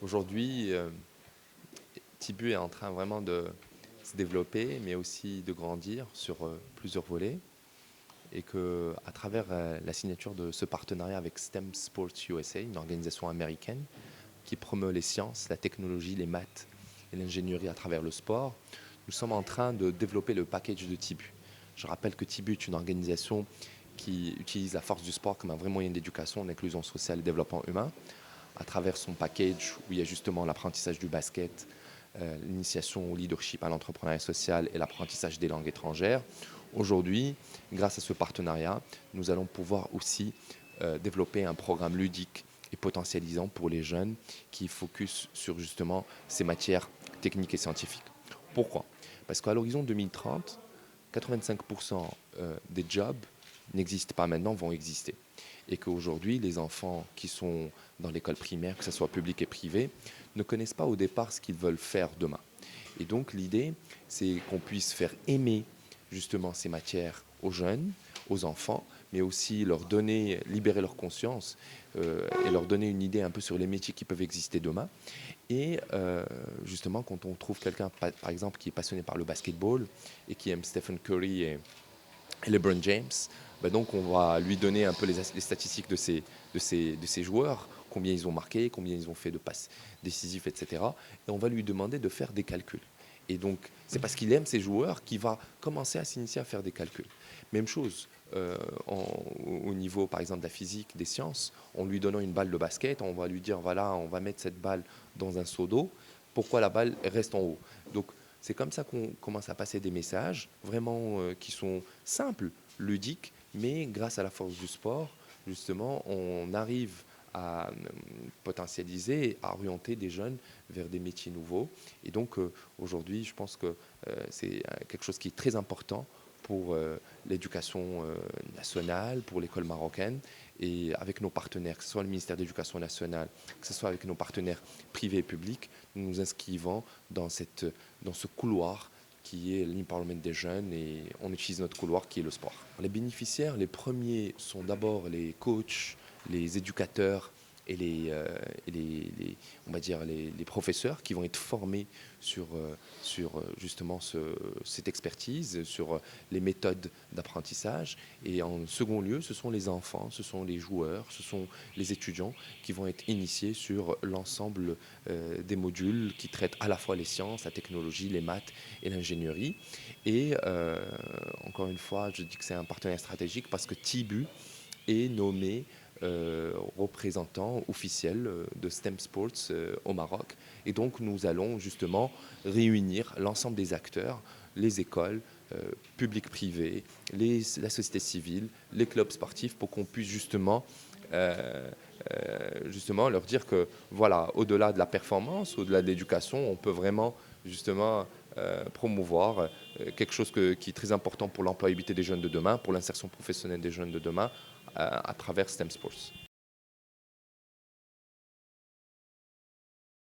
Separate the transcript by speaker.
Speaker 1: Aujourd'hui, Tibu est en train vraiment de se développer, mais aussi de grandir sur plusieurs volets. Et que, à travers la signature de ce partenariat avec STEM Sports USA, une organisation américaine qui promeut les sciences, la technologie, les maths et l'ingénierie à travers le sport, nous sommes en train de développer le package de Tibu. Je rappelle que Tibu est une organisation qui utilise la force du sport comme un vrai moyen d'éducation, d'inclusion sociale et développement humain, à travers son package où il y a justement l'apprentissage du basket, l'initiation au leadership, à l'entrepreneuriat social et l'apprentissage des langues étrangères. Aujourd'hui, grâce à ce partenariat, nous allons pouvoir aussi développer un programme ludique et potentialisant pour les jeunes qui focus sur justement ces matières techniques et scientifiques. Pourquoi? Parce qu'à l'horizon 2030, 85% des jobs n'existent pas maintenant, vont exister. Et qu'aujourd'hui, les enfants qui sont dans l'école primaire, que ce soit publique et privée, ne connaissent pas au départ ce qu'ils veulent faire demain. Et donc l'idée, c'est qu'on puisse faire aimer justement ces matières aux jeunes, aux enfants, mais aussi leur donner, libérer leur conscience et leur donner une idée un peu sur les métiers qui peuvent exister demain. Et justement, quand on trouve quelqu'un, par exemple, qui est passionné par le basketball et qui aime Stephen Curry et LeBron James, ben donc on va lui donner un peu les statistiques de ces joueurs, combien ils ont marqué, combien ils ont fait de passes décisives, etc. Et on va lui demander de faire des calculs. Et donc, c'est parce qu'il aime ces joueurs qu'il va commencer à s'initier à faire des calculs. Même chose au niveau, par exemple, de la physique, des sciences. En lui donnant une balle de basket, on va lui dire, voilà, on va mettre cette balle dans un seau d'eau. Pourquoi la balle reste en haut? Donc, c'est comme ça qu'on commence à passer des messages vraiment qui sont simples, ludiques, mais grâce à la force du sport, justement, on arrive à potentialiser, à orienter des jeunes vers des métiers nouveaux. Et donc, aujourd'hui, je pense que c'est quelque chose qui est très important pour l'éducation nationale, pour l'école marocaine, et avec nos partenaires, que ce soit le ministère de l'Éducation nationale, que ce soit avec nos partenaires privés et publics, nous nous inscrivons dans ce couloir qui est l'empowerment des jeunes, et on utilise notre couloir qui est le sport. Les bénéficiaires, les premiers sont d'abord les coachs, les éducateurs et on va dire les professeurs qui vont être formés sur justement cette expertise, sur les méthodes d'apprentissage. Et en second lieu, ce sont les enfants, ce sont les joueurs, ce sont les étudiants qui vont être initiés sur l'ensemble des modules qui traitent à la fois les sciences, la technologie, les maths et l'ingénierie. Et encore une fois, je dis que c'est un partenaire stratégique parce que Tibu est nommé représentant officiel de STEM Sports au Maroc. Et donc nous allons justement réunir l'ensemble des acteurs, les écoles, publiques, privées, la société civile, les clubs sportifs, pour qu'on puisse justement leur dire que voilà, au-delà de la performance, au-delà de l'éducation, on peut vraiment justement promouvoir quelque chose qui est très important pour l'employabilité des jeunes de demain, pour l'insertion professionnelle des jeunes de demain, à travers STEM Sports.